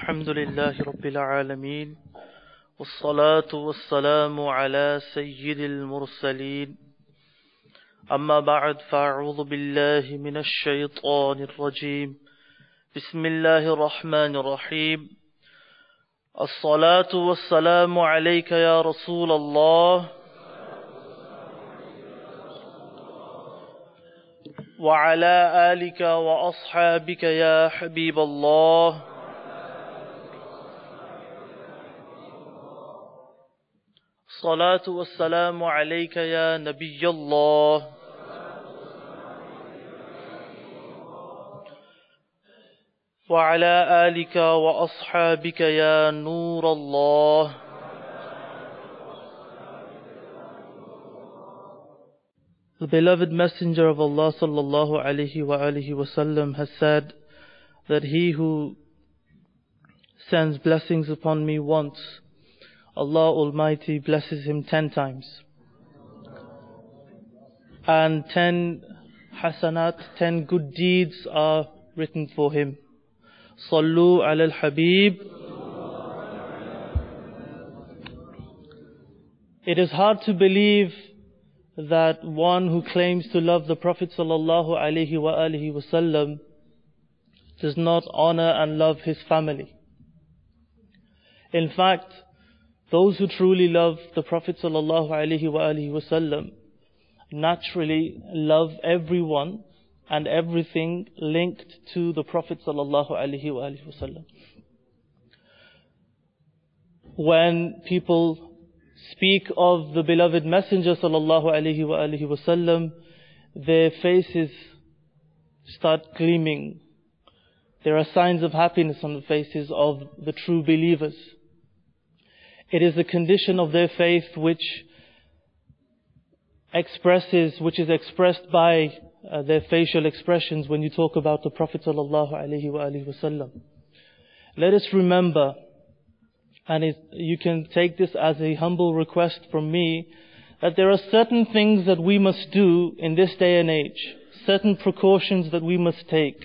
الحمد لله رب العالمين والصلاة والسلام على سيد المرسلين أما بعد فأعوذ بالله من الشيطان الرجيم بسم الله الرحمن الرحيم الصلاة والسلام عليك يا رسول الله وعلى آلك وأصحابك يا حبيب الله الصلاة والسلام عليك يا نبي الله وعلى آلك وأصحابك يا نور الله. The beloved Messenger of Allah sallallahu alaihi wasallam has said that he who sends blessings upon me once, Allah Almighty blesses him 10 times. And 10 hasanat, 10 good deeds are written for him. Sallu ala al-Habib. It is hard to believe that one who claims to love the Prophet sallallahu alaihi wasallam does not honor and love his family. In fact, those who truly love the Prophet sallallahu alaihi wasallam naturally love everyone and everything linked to the Prophet sallallahu alaihi wasallam. When people speak of the beloved Messenger sallallahu alaihi wasallam, their faces start gleaming. There are signs of happiness on the faces of the true believers. It is a condition of their faith which is expressed by their facial expressions when you talk about the Prophet sallallahu alaihi wasallam. Let us remember, and you can take this as a humble request from me, that there are certain things that we must do in this day and age, certain precautions that we must take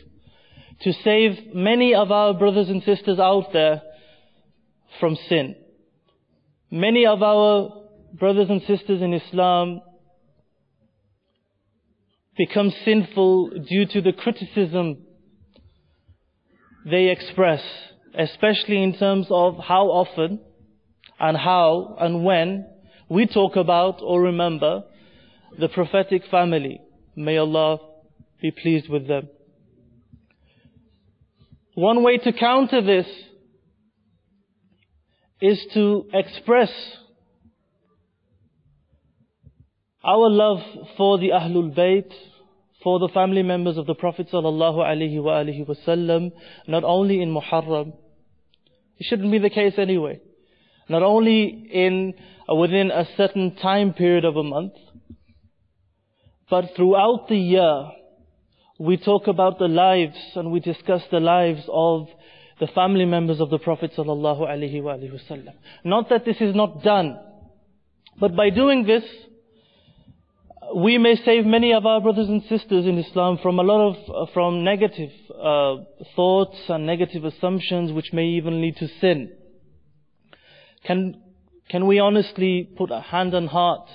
to save many of our brothers and sisters out there from sin. Many of our brothers and sisters in Islam become sinful due to the criticism they express, especially in terms of how often and how and when we talk about or remember the prophetic family. May Allah be pleased with them. One way to counter this is to express our love for the Ahlul Bayt, for the family members of the Prophet sallallahu alaihi wasallam, not only in Muharram. It shouldn't be the case anyway. Not only within a certain time period of a month, but throughout the year, we talk about the lives and we discuss the lives of the family members of the Prophet sallallahu alaihi wasallam. Not that this is not done, but by doing this, we may save many of our brothers and sisters in Islam from negative thoughts and negative assumptions which may even lead to sin. Can we honestly put a hand on heart?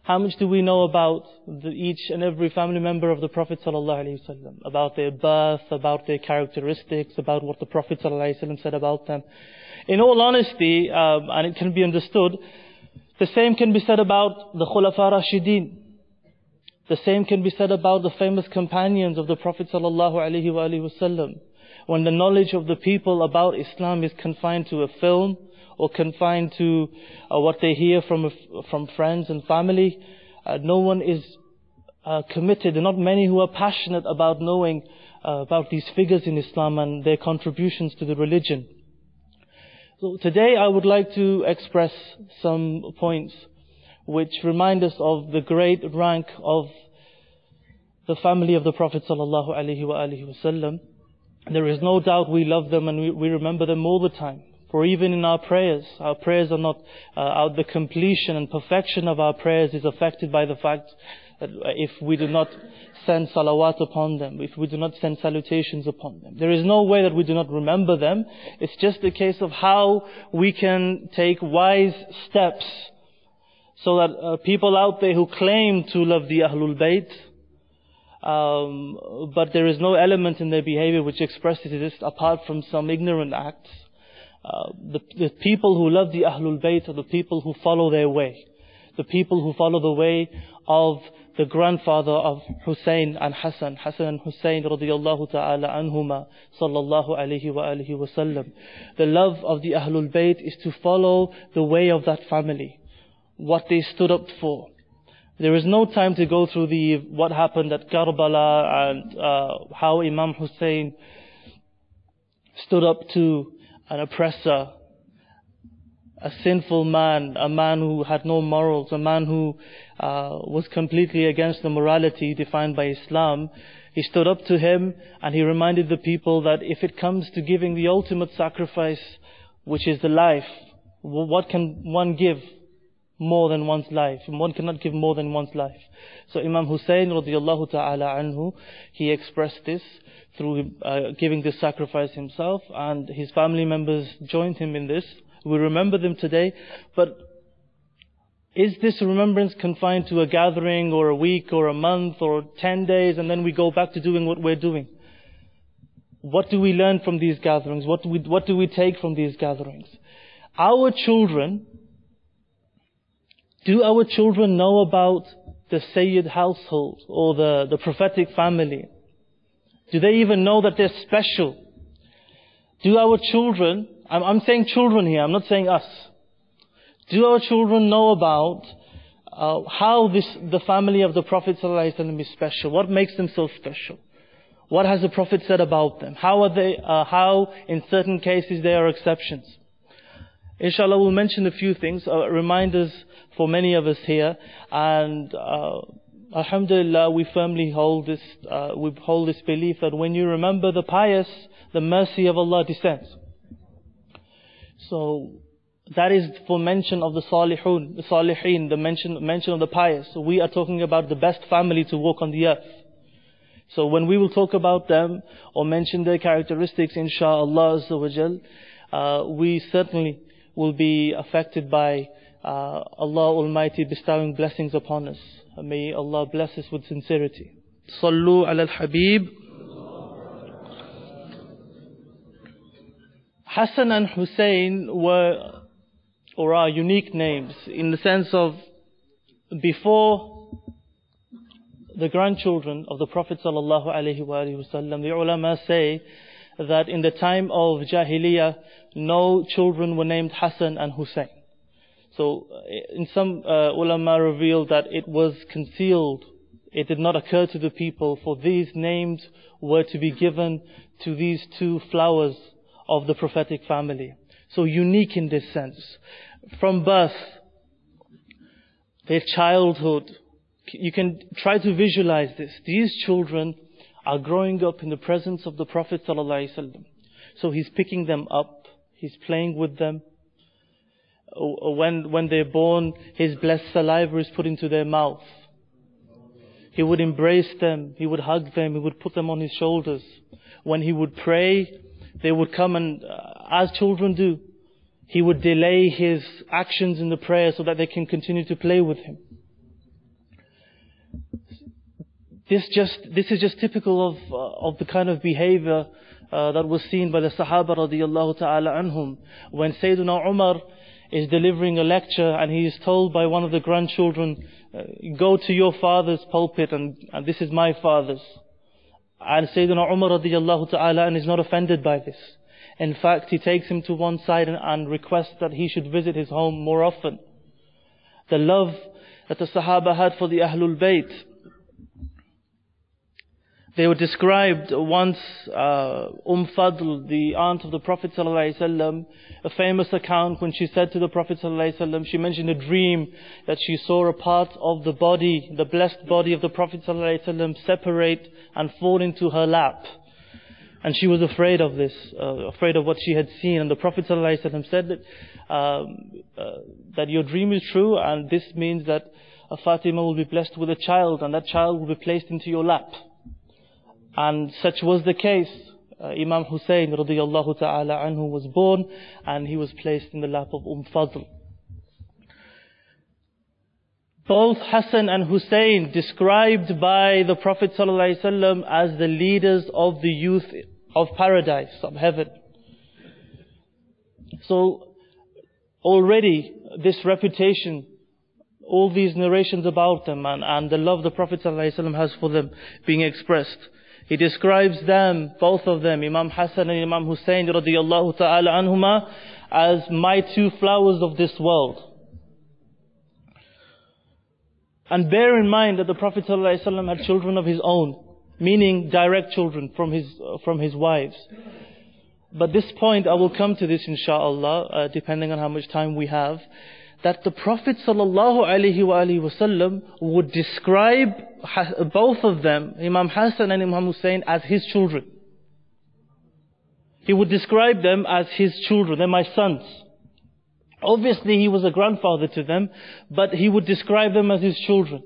How much do we know about each and every family member of the Prophet ﷺ? About their birth, about their characteristics, about what the Prophet ﷺ said about them. In all honesty, and it can be understood, the same can be said about the Khulafa Rashidin. The same can be said about the famous companions of the Prophet ﷺ. When the knowledge of the people about Islam is confined to a film, or confined to what they hear from friends and family, no one is committed. There are not many who are passionate about knowing about these figures in Islam and their contributions to the religion. So today I would like to express some points which remind us of the great rank of the family of the Prophet sallallahu alaihi wasallam. There is no doubt we love them and we remember them all the time. For even in our prayers are not, the completion and perfection of our prayers is affected by the fact if we do not send salawat upon them, if we do not send salutations upon them. There is no way that we do not remember them. It's just a case of how we can take wise steps so that people out there who claim to love the Ahlul Bayt, but there is no element in their behavior which expresses this apart from some ignorant acts. The people who love the Ahlul Bayt are the people who follow their way. The people who follow the way of the grandfather of Hussein and Hassan, Hassan and Hussein radiyallahu ta'ala anhuma, sallallahu alayhi wa alihi wa sallam. The love of the Ahlul Bayt is to follow the way of that family, what they stood up for. There is no time to go through what happened at Karbala and how Imam Hussein stood up to an oppressor, a sinful man, a man who had no morals, a man who was completely against the morality defined by Islam. He stood up to him and he reminded the people that if it comes to giving the ultimate sacrifice, which is the life, what can one give more than one's life? One cannot give more than one's life. So Imam Hussein radiyallahu ta'ala anhu, he expressed this through giving this sacrifice himself, and his family members joined him in this. We remember them today, but is this remembrance confined to a gathering or a week or a month or 10 days and then we go back to doing what we're doing? What do we learn from these gatherings? What do we take from these gatherings? Our children, do our children know about the Sayyid household or the prophetic family? Do they even know that they're special? Do our children, I'm saying children here, I'm not saying us. Do our children know about how the family of the Prophet ﷺ is special? What makes them so special? What has the Prophet said about them? How in certain cases they are exceptions? Inshallah, we'll mention a few things, reminders for many of us here, and alhamdulillah, we firmly hold this belief that when you remember the pious, the mercy of Allah descends. So that is for mention of the salihun, the salihin, the mention of the pious. So we are talking about the best family to walk on the earth. So when we will talk about them or mention their characteristics, inshaAllah Azza wa Jal, we certainly will be affected by Allah Almighty bestowing blessings upon us. May Allah bless us with sincerity. Sallu ala al-Habib. Hassan and Hussein are unique names in the sense of before the grandchildren of the Prophet sallallahu alaihi wasallam. The ulama say that in the time of Jahiliyyah, no children were named Hassan and Hussein. So in some ulama revealed that it was concealed. It did not occur to the people, for these names were to be given to these two flowers of the prophetic family. So unique in this sense. From birth, their childhood, you can try to visualize this. These children are growing up in the presence of the Prophet ﷺ. So he's picking them up, he's playing with them. When they're born, his blessed saliva is put into their mouth. He would embrace them, he would hug them, he would put them on his shoulders. When he would pray, they would come and, as children do, he would delay his actions in the prayer so that they can continue to play with him. This is just typical of the kind of behavior that was seen by the Sahaba radiyallahu ta'ala anhum. When Sayyidina Umar is delivering a lecture and he is told by one of the grandchildren, go to your father's pulpit and this is my father's. And Sayyidina Umar radiyallahu ta'ala and is not offended by this. In fact, he takes him to one side and requests that he should visit his home more often. The love that the Sahaba had for the Ahlul Bayt. They were described once, Fadl, the aunt of the Prophet ﷺ, a famous account when she said to the Prophet ﷺ, she mentioned a dream that she saw a part of the body, the blessed body of the Prophet ﷺ separate and fall into her lap. And she was afraid of this, afraid of what she had seen. And the Prophet ﷺ said that your dream is true, and this means that Fatima will be blessed with a child, and that child will be placed into your lap. And such was the case. Imam Hussein radiyallahu ta'ala anhu was born, and he was placed in the lap of Fazl. Both Hassan and Hussein described by the Prophet ﷺ as the leaders of the youth of paradise, of heaven. So already this reputation, all these narrations about them and the love the Prophet ﷺ has for them being expressed. He describes them, both of them, Imam Hassan and Imam Hussein radiyallahu ta'ala anhuma, as my two flowers of this world. And bear in mind that the Prophet ﷺ had children of his own, meaning direct children from his wives. But this point, I will come to this inshaAllah, depending on how much time we have, that the Prophet ﷺ would describe both of them, Imam Hassan and Imam Hussein, as his children. He would describe them as his children, they're my sons. Obviously he was a grandfather to them, but he would describe them as his children,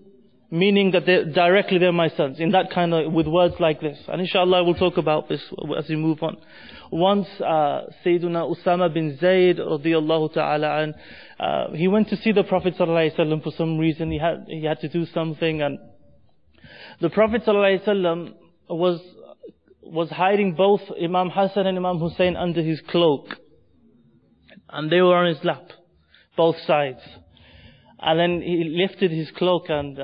meaning that they're my sons, in that kind of, with words like this. And inshallah we'll talk about this as we move on. Once Sayyiduna Usama bin Zayd radiyallahu ta'ala an, he went to see the Prophet sallallahu alaihi wasallam for some reason. He had to do something, and the Prophet sallallahu alaihi wasallam was hiding both Imam Hassan and Imam Hussein under his cloak. And they were on his lap, both sides. And then he lifted his cloak, and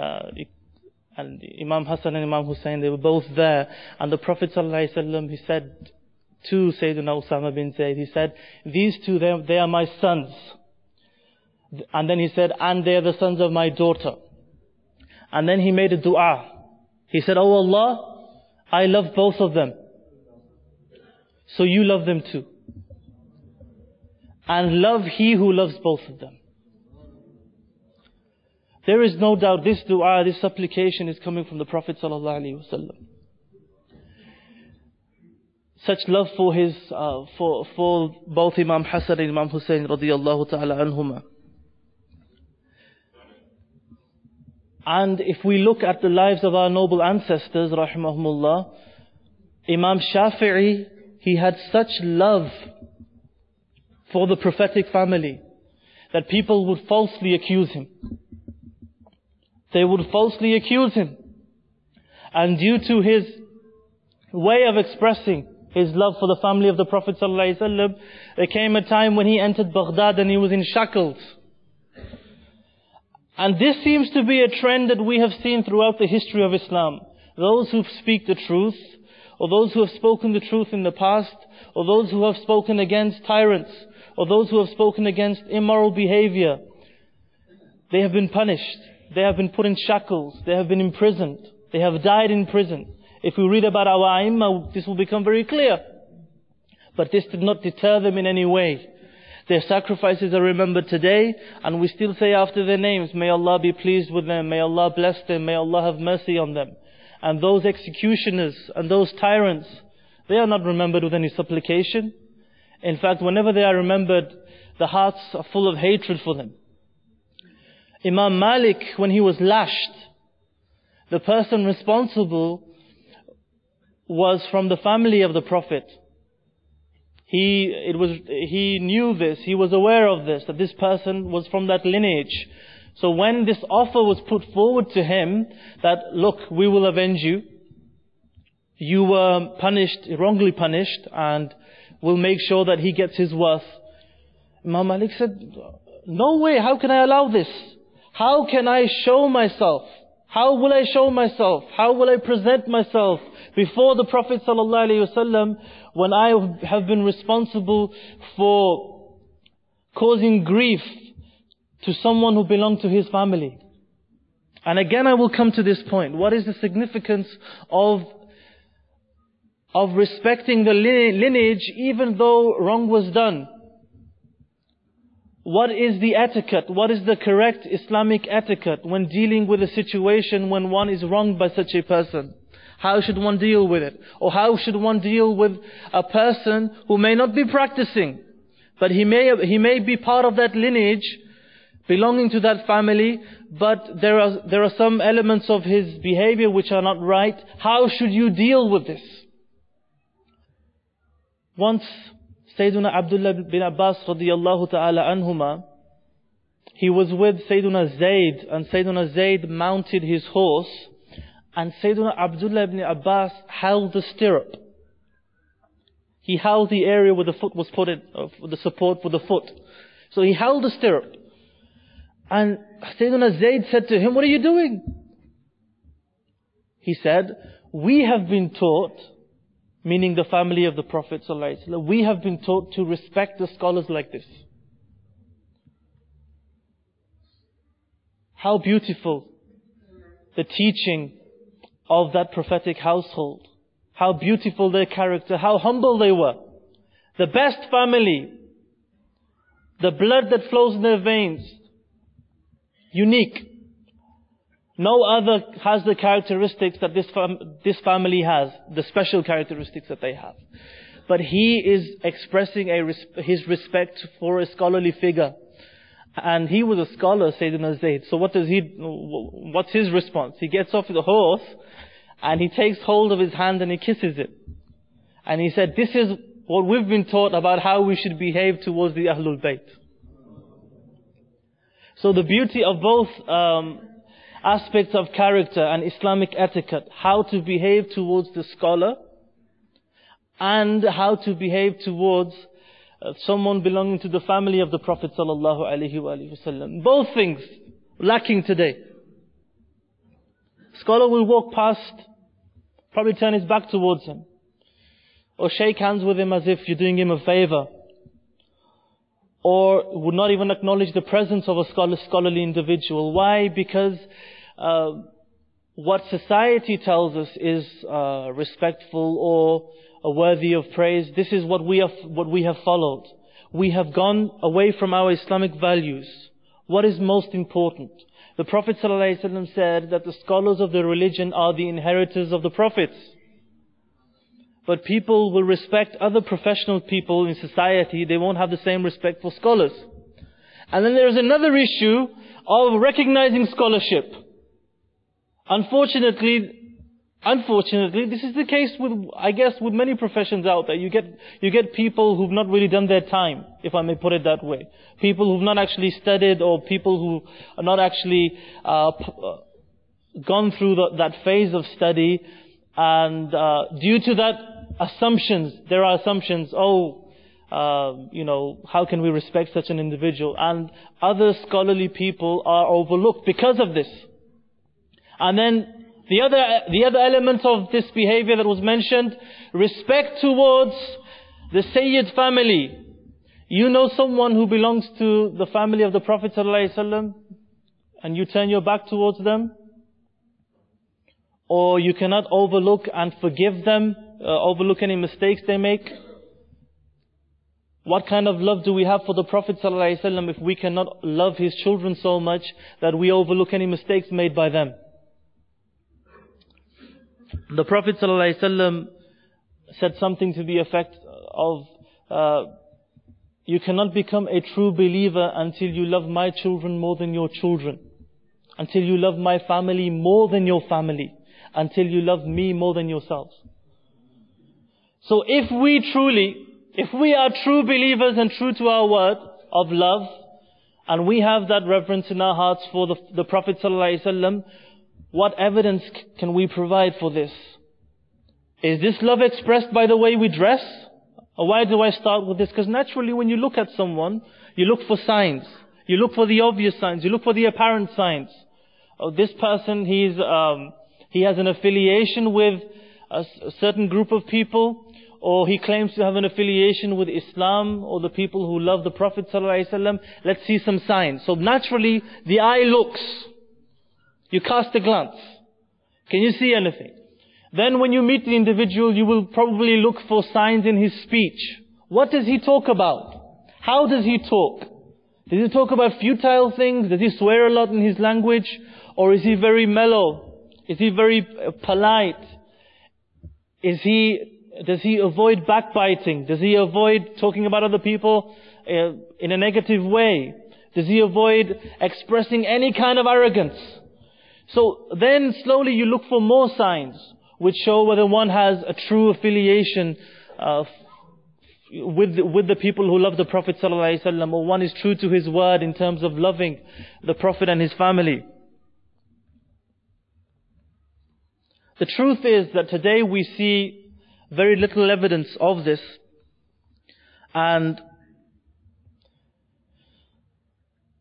Imam Hassan and Imam Hussein, they were both there. And the Prophet ﷺ, he said to Sayyidina Usama bin Zayd, he said, these two, they are my sons. And then he said, and they are the sons of my daughter. And then he made a dua. He said, oh Allah, I love both of them, so you love them too. And love he who loves both of them. There is no doubt this dua, this supplication is coming from the Prophet ﷺ. Such love for his, for both Imam Hassan and Imam Hussein radiyallahu ta'ala anhuma. And if we look at the lives of our noble ancestors, rahimahumullah, Imam Shafi'i, he had such love for the prophetic family that people would falsely accuse him. They would falsely accuse him. And due to his way of expressing his love for the family of the Prophet ﷺ, there came a time when he entered Baghdad and he was in shackles. And this seems to be a trend that we have seen throughout the history of Islam. Those who speak the truth, or those who have spoken the truth in the past, or those who have spoken against tyrants, or those who have spoken against immoral behavior, they have been punished. They have been put in shackles. They have been imprisoned. They have died in prison. If we read about our A'immah, this will become very clear. But this did not deter them in any way. Their sacrifices are remembered today, and we still say after their names, may Allah be pleased with them, may Allah bless them, may Allah have mercy on them. And those executioners and those tyrants, they are not remembered with any supplication. In fact, whenever they are remembered, the hearts are full of hatred for them. Imam Malik, when he was lashed, the person responsible was from the family of the Prophet. He knew this, he was aware of this, that this person was from that lineage. So when this offer was put forward to him, that look, we will avenge you. You were punished, wrongly punished, and we'll make sure that he gets his worth. Imam Malik said, no way, how can I allow this? How can I show myself? How will I show myself? How will I present myself before the Prophet ﷺ when I have been responsible for causing grief to someone who belonged to his family? And again I will come to this point. What is the significance of respecting the lineage even though wrong was done? What is the etiquette? What is the correct Islamic etiquette when dealing with a situation when one is wronged by such a person? How should one deal with it? Or how should one deal with a person who may not be practicing, but he may be part of that lineage, belonging to that family, but there are some elements of his behavior which are not right. How should you deal with this? Once Sayyiduna Abdullah bin Abbas radiyallahu ta'ala anhuma, he was with Sayyiduna Zayd, and Sayyiduna Zayd mounted his horse, and Sayyiduna Abdullah ibn Abbas held the stirrup. He held the area where the foot was put in, the support for the foot. So he held the stirrup. And Sayyiduna Zayd said to him, "What are you doing?" He said, "We have been taught," meaning the family of the Prophet ﷺ, "we have been taught to respect the scholars like this." How beautiful the teaching of that prophetic household. How beautiful their character, how humble they were. The best family, the blood that flows in their veins, unique. No other has the characteristics that this family has, the special characteristics that they have. But he is expressing his respect for a scholarly figure. And he was a scholar, Sayyidina Zayd. So what's his response? He gets off the horse and he takes hold of his hand and he kisses it. And he said, "This is what we've been taught about how we should behave towards the Ahlul Bayt." So the beauty of both aspects of character and Islamic etiquette, how to behave towards the scholar and how to behave towards someone belonging to the family of the Prophet sallallahu alaihi wasallam. Both things lacking today. Scholar will walk past, probably turn his back towards him, or shake hands with him as if you're doing him a favor, or would not even acknowledge the presence of a scholarly individual. Why? Because what society tells us is respectful or worthy of praise, this is what we have followed. We have gone away from our Islamic values. What is most important? The Prophet ﷺ said that the scholars of the religion are the inheritors of the prophets. But people will respect other professional people in society. They won't have the same respect for scholars. And then there's another issue of recognizing scholarship. Unfortunately, this is the case with many professions out there. You get people who've not really done their time, if I may put it that way. People who've not actually studied, or people who are not actually gone through that phase of study. And due to that, there are assumptions. How can we respect such an individual? And other scholarly people are overlooked because of this. And then the other element of this behavior that was mentioned, respect towards the Sayyid family. You know someone who belongs to the family of the Prophet ﷺ, and you turn your back towards them, or you cannot overlook and forgive them, overlook any mistakes they make. What kind of love do we have for the Prophet ﷺ if we cannot love his children so much that we overlook any mistakes made by them? The Prophet ﷺ said something to the effect of, you cannot become a true believer until you love my children more than your children, until you love my family more than your family, until you love me more than yourselves. So if we are true believers and true to our word of love, and we have that reverence in our hearts for the Prophet ﷺ, what evidence can we provide for this? Is this love expressed by the way we dress? Or why do I start with this? Because naturally when you look at someone, you look for signs. You look for the obvious signs. You look for the apparent signs. Oh, this person, he has an affiliation with a certain group of people, or he claims to have an affiliation with Islam or the people who love the Prophet ﷺ. Let's see some signs. So naturally, the eye looks. You cast a glance. Can you see anything? Then when you meet the individual, you will probably look for signs in his speech. What does he talk about? How does he talk? Does he talk about futile things? Does he swear a lot in his language? Or is he very mellow? Is he very polite? Does he avoid backbiting? Does he avoid talking about other people in a negative way? Does he avoid expressing any kind of arrogance? So then slowly you look for more signs which show whether one has a true affiliation with the people who love the Prophet ﷺ, or one is true to his word in terms of loving the Prophet and his family. The truth is that today we see very little evidence of this, and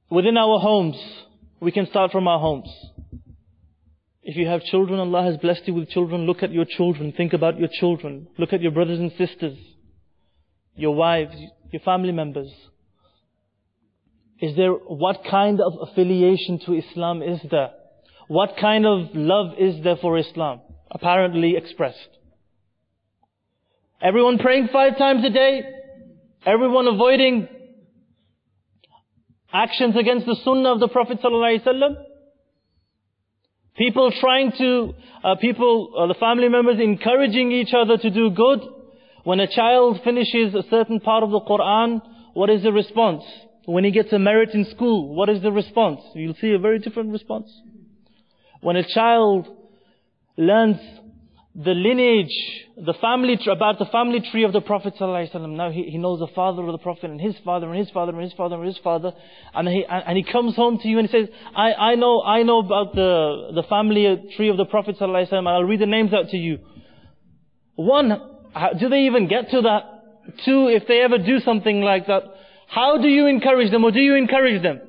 within our homes, we can start from our homes. If you have children, Allah has blessed you with children, look at your children, think about your children, look at your brothers and sisters, your wives, your family members. What kind of affiliation to Islam is there? What kind of love is there for Islam? Apparently expressed. Everyone praying 5 times a day, everyone avoiding actions against the sunnah of the Prophet ﷺ. People the family members encouraging each other to do good. When a child finishes a certain part of the Quran, what is the response? When he gets a merit in school, what is the response? You'll see a very different response. When a child learns the lineage, about the family tree of the Prophet ﷺ. Now he knows the father of the Prophet and his father and his father and his father and his father. And he comes home to you and he says, I know about the family tree of the Prophet ﷺ. I'll read the names out to you. 1, do they even get to that? 2, if they ever do something like that, how do you encourage them, or do you encourage them?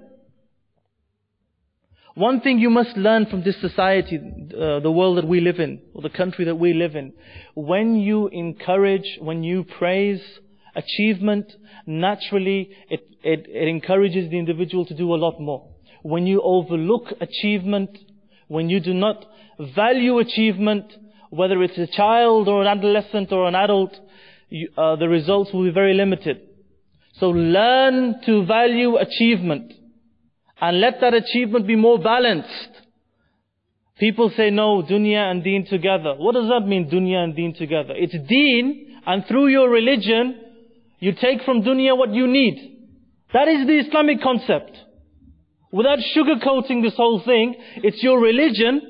One thing you must learn from this society, the world that we live in, or the country that we live in, when you encourage, when you praise achievement, naturally it encourages the individual to do a lot more. When you overlook achievement, when you do not value achievement, whether it's a child or an adolescent or an adult, the results will be very limited. So learn to value achievement. And let that achievement be more balanced. People say, no, dunya and deen together. What does that mean, dunya and deen together? It's deen, and through your religion, you take from dunya what you need. That is the Islamic concept. Without sugarcoating this whole thing, it's your religion.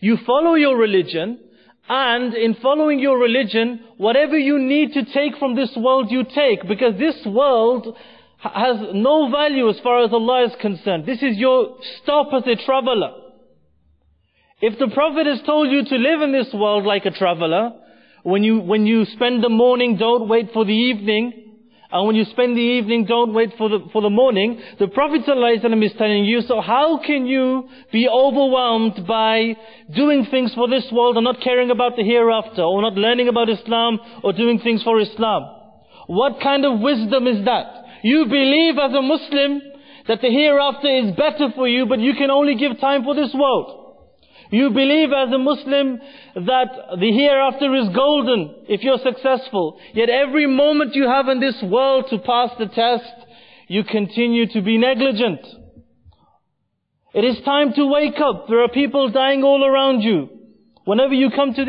You follow your religion, and in following your religion, whatever you need to take from this world, you take. Because this world has no value as far as Allah is concerned. This is your stop as a traveler. If the Prophet has told you to live in this world like a traveler, when you spend the morning, don't wait for the evening, and when you spend the evening, don't wait for the morning, the Prophet ﷺ is telling you, so how can you be overwhelmed by doing things for this world and not caring about the hereafter, or not learning about Islam, or doing things for Islam? What kind of wisdom is that? You believe as a Muslim that the hereafter is better for you, but you can only give time for this world. You believe as a Muslim that the hereafter is golden if you're successful. Yet every moment you have in this world to pass the test, you continue to be negligent. It is time to wake up. There are people dying all around you. Whenever you go to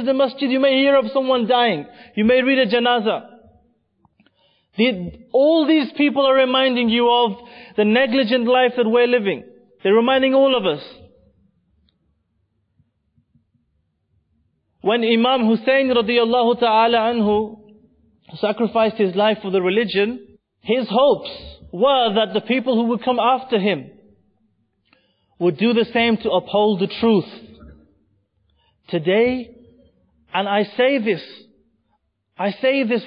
the masjid, you may hear of someone dying. You may read a janazah. All these people are reminding you of the negligent life that we're living. They're reminding all of us. When Imam Hussein radiyallahu ta'ala anhu sacrificed his life for the religion, his hopes were that the people who would come after him would do the same to uphold the truth. Today, and I say this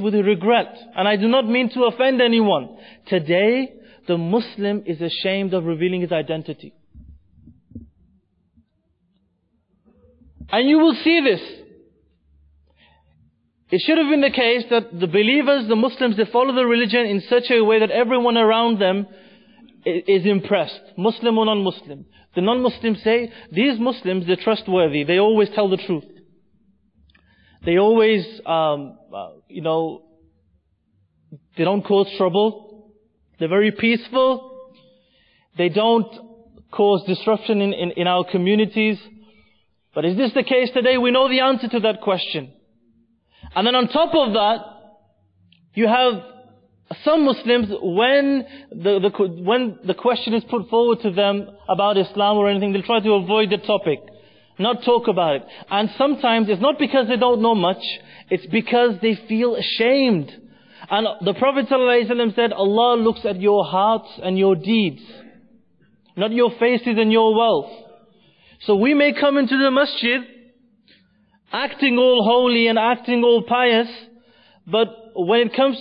with regret, and I do not mean to offend anyone. Today, the Muslim is ashamed of revealing his identity. And you will see this. It should have been the case that the believers, the Muslims, they follow the religion in such a way that everyone around them is impressed, Muslim or non-Muslim. The non-Muslims say, these Muslims, they're trustworthy, they always tell the truth. They always, they don't cause trouble. They're very peaceful. They don't cause disruption in our communities. But is this the case today? We know the answer to that question. And then on top of that, you have a Some Muslims, when the question is put forward to them about Islam or anything, they'll try to avoid the topic, not talk about it. And sometimes it's not because they don't know much, it's because they feel ashamed. And the Prophet ﷺ said, Allah looks at your hearts and your deeds, not your faces and your wealth. So we may come into the masjid acting all holy and acting all pious, but when it comes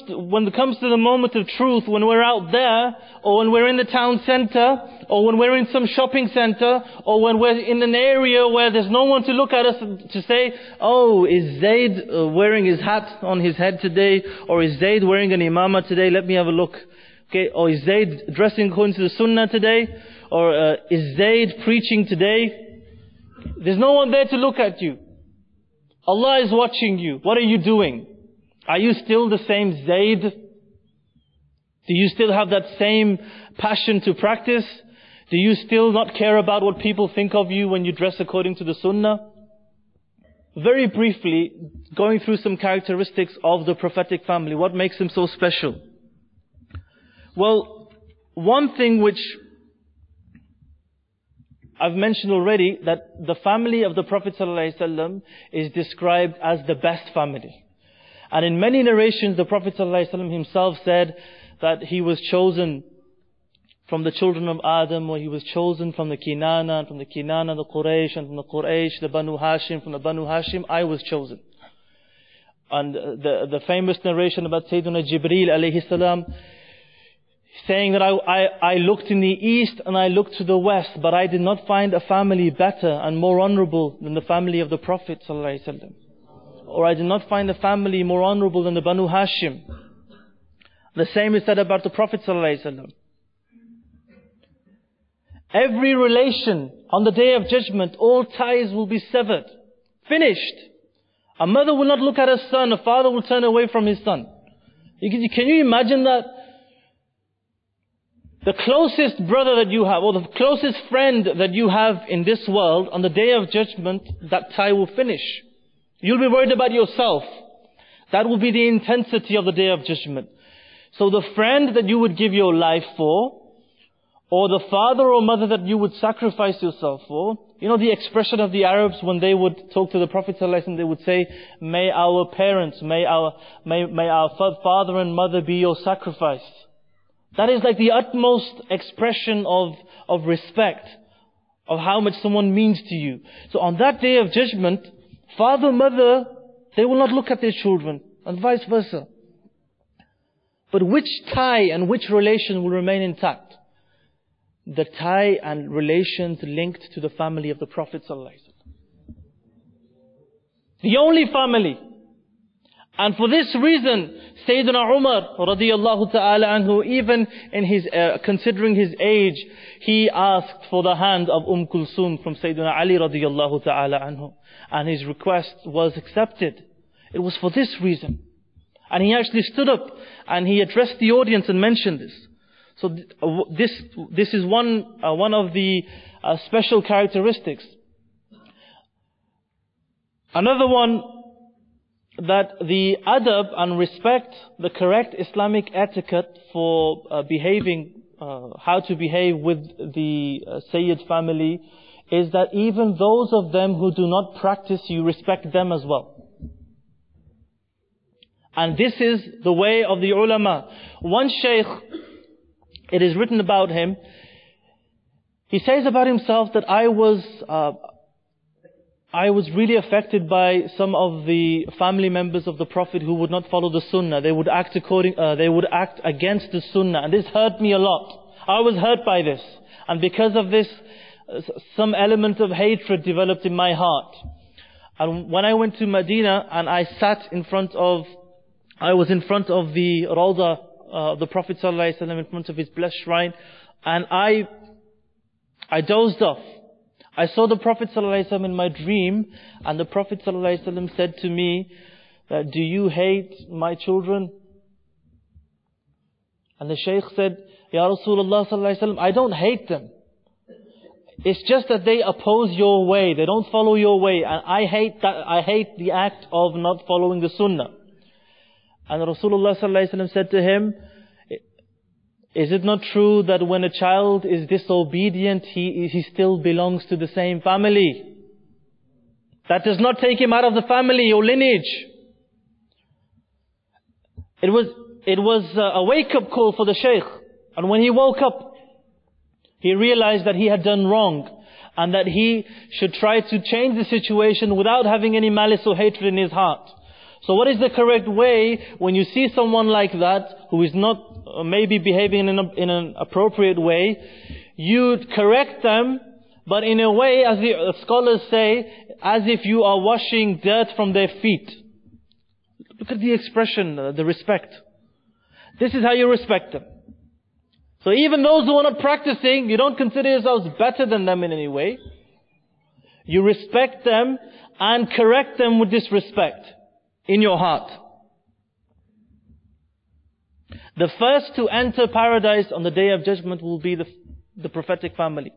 to the moment of truth, when we're out there, or when we're in the town center, or when we're in some shopping center, or when we're in an area where there's no one to look at us to say, oh, is Zayd wearing his hat on his head today? Or is Zayd wearing an imamah today? Let me have a look. Okay, or is Zayd dressing according to the sunnah today? Or is Zayd preaching today? There's no one there to look at you. Allah is watching you. What are you doing? Are you still the same Zayd? Do you still have that same passion to practice? Do you still not care about what people think of you when you dress according to the Sunnah? Very briefly, going through some characteristics of the prophetic family. What makes them so special? Well, one thing which I've mentioned already, that the family of the Prophet ﷺ is described as the best family. And in many narrations, the Prophet ﷺ himself said that he was chosen from the children of Adam, or he was chosen from the Kinana, and from the Kinana, the Quraysh, and from the Quraysh, the Banu Hashim, from the Banu Hashim, I was chosen. And the famous narration about Sayyidina Jibreel alayhi salam, saying that I looked in the east and I looked to the west, but I did not find a family better and more honorable than the family of the Prophet ﷺ. Or I did not find a family more honorable than the Banu Hashim. The same is said about the Prophet ﷺ. Every relation on the Day of Judgment, all ties will be severed. Finished. A mother will not look at her son, a father will turn away from his son. Can you imagine that? The closest brother that you have, or the closest friend that you have in this world, on the Day of Judgment, that tie will finish. You'll be worried about yourself. That will be the intensity of the Day of Judgment. So the friend that you would give your life for, or the father or mother that you would sacrifice yourself for, you know the expression of the Arabs when they would talk to the Prophet ﷺ, they would say, may our parents, may our father and mother be your sacrifice. That is like the utmost expression of respect, of how much someone means to you. So on that Day of Judgment, father, mother, they will not look at their children, and vice versa. But which tie and which relation will remain intact? The tie and relations linked to the family of the Prophet ﷺ. The only family. And for this reason, Sayyidina Umar radiyallahu ta'ala anhu, even in his considering his age, he asked for the hand of Kulthum from Sayyidina Ali radiyallahu ta'ala anhu. And his request was accepted. It was for this reason. And he actually stood up and he addressed the audience and mentioned this. So this is one of the special characteristics. Another one, that the adab and respect, the correct Islamic etiquette for behaving, how to behave with the Sayyid family, is that even those of them who do not practice, you respect them as well. And this is the way of the ulama. One shaykh, it is written about him, he says about himself that I was really affected by some of the family members of the Prophet who would not follow the Sunnah. They would act against the Sunnah, and this hurt me a lot. I was hurt by this, and because of this, some element of hatred developed in my heart. And when I went to Medina and I was in front of the Rawdah, the Prophet ﷺ, in front of his blessed shrine, and I dozed off. I saw the Prophet ﷺ in my dream, and the Prophet ﷺ said to me, do you hate my children? And the Shaykh said, Ya Rasulullah ﷺ, I don't hate them. It's just that they oppose your way, they don't follow your way, and I hate the act of not following the Sunnah. And Rasulullah ﷺ said to him, Is it not true that when a child is disobedient, he still belongs to the same family? That does not take him out of the family or lineage. It was a wake-up call for the Shaykh. And when he woke up, he realized that he had done wrong, and that he should try to change the situation without having any malice or hatred in his heart. So what is the correct way when you see someone like that, who is not maybe behaving in an appropriate way? You correct them, but in a way, as the scholars say, as if you are washing dirt from their feet. Look at the expression, the respect. This is how you respect them. So even those who are not practicing, you don't consider yourselves better than them in any way. You respect them and correct them with this respect in your heart. The first to enter paradise on the Day of Judgment will be the prophetic family.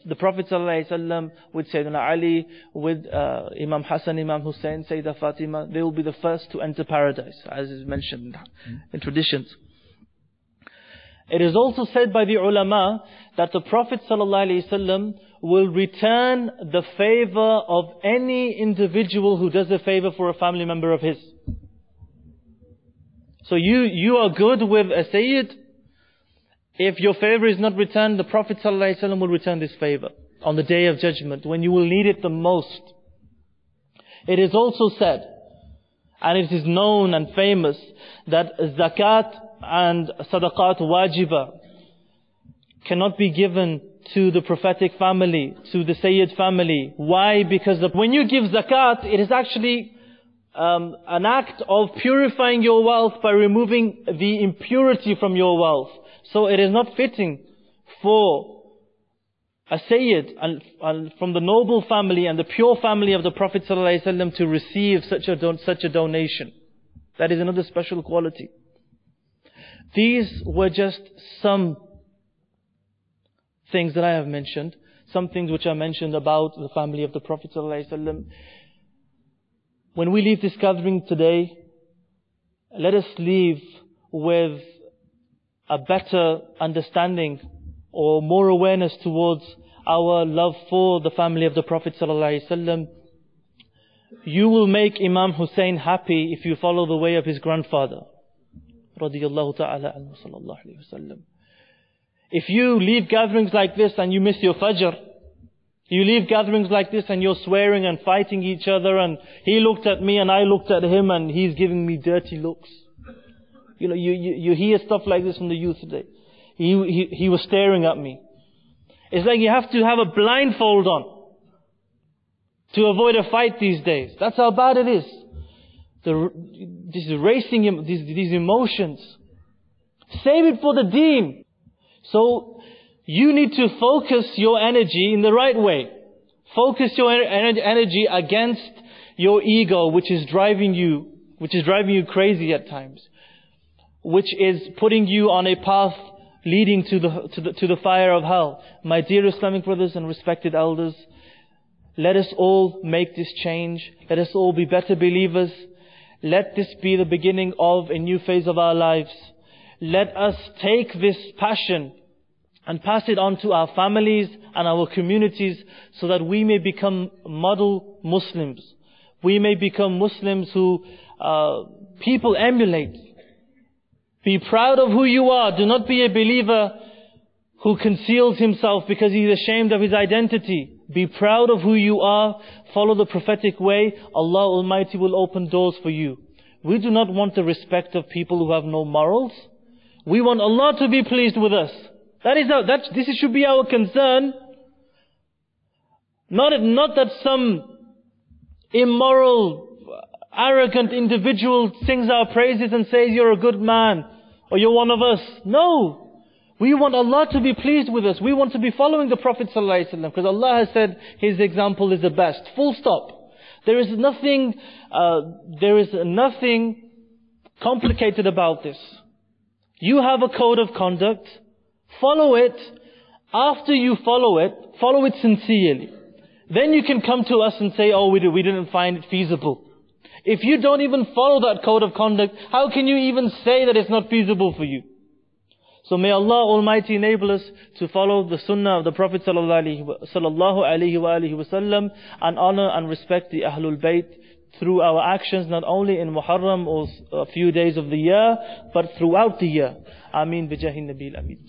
The Prophet ﷺ with Sayyidina Ali, with Imam Hassan, Imam Hussein, Sayyidah Fatima, they will be the first to enter paradise, as is mentioned in traditions. It is also said by the ulama that the Prophet ﷺ will return the favor of any individual who does a favor for a family member of his. So you are good with a Sayyid. If your favor is not returned, the Prophet ﷺ will return this favor on the Day of Judgment, when you will need it the most. It is also said, and it is known and famous, that zakat and sadaqat wajiba cannot be given to the prophetic family, to the Sayyid family. Why? Because when you give zakat, it is actually an act of purifying your wealth by removing the impurity from your wealth. So it is not fitting for a Sayyid and from the noble family and the pure family of the Prophet ﷺ to receive such a donation. That is another special quality. These were just some things that I have mentioned, some things which I mentioned about the family of the Prophet ﷺ. When we leave this gathering today, let us leave with a better understanding or more awareness towards our love for the family of the Prophet ﷺ. You will make Imam Hussein happy if you follow the way of his grandfather, radiyallahu ta'ala anhu sallallahu alayhi wa sallam. If you leave gatherings like this and you miss your Fajr, you leave gatherings like this and you're swearing and fighting each other, and he looked at me and I looked at him and he's giving me dirty looks. You know, you hear stuff like this from the youth today. He was staring at me. It's like you have to have a blindfold on to avoid a fight these days. That's how bad it is. This racing, these emotions. Save it for the deen. So you need to focus your energy in the right way. Focus your energy against your ego, which is driving you crazy at times, which is putting you on a path leading to the fire of hell. My dear Islamic brothers and respected elders, let us all make this change. Let us all be better believers. Let this be the beginning of a new phase of our lives. Let us take this passion and pass it on to our families and our communities, so that we may become model Muslims. We may become Muslims who people emulate. Be proud of who you are. Do not be a believer who conceals himself because he's ashamed of his identity. Be proud of who you are. Follow the prophetic way. Allah Almighty will open doors for you. We do not want the respect of people who have no morals. We want Allah to be pleased with us. This should be our concern. Not that some immoral, arrogant individual sings our praises and says you're a good man or you're one of us. No. We want Allah to be pleased with us. We want to be following the Prophet ﷺ, because Allah has said His example is the best. Full stop. There is nothing complicated about this. You have a code of conduct. Follow it. After you follow it sincerely. Then you can come to us and say, oh, we didn't find it feasible. If you don't even follow that code of conduct, how can you even say that it's not feasible for you? So may Allah Almighty enable us to follow the sunnah of the Prophet sallallahu alaihi wasallam and honor and respect the Ahlul Bayt through our actions, not only in Muharram or a few days of the year, but throughout the year. Ameen bijahi Nabil Ameen.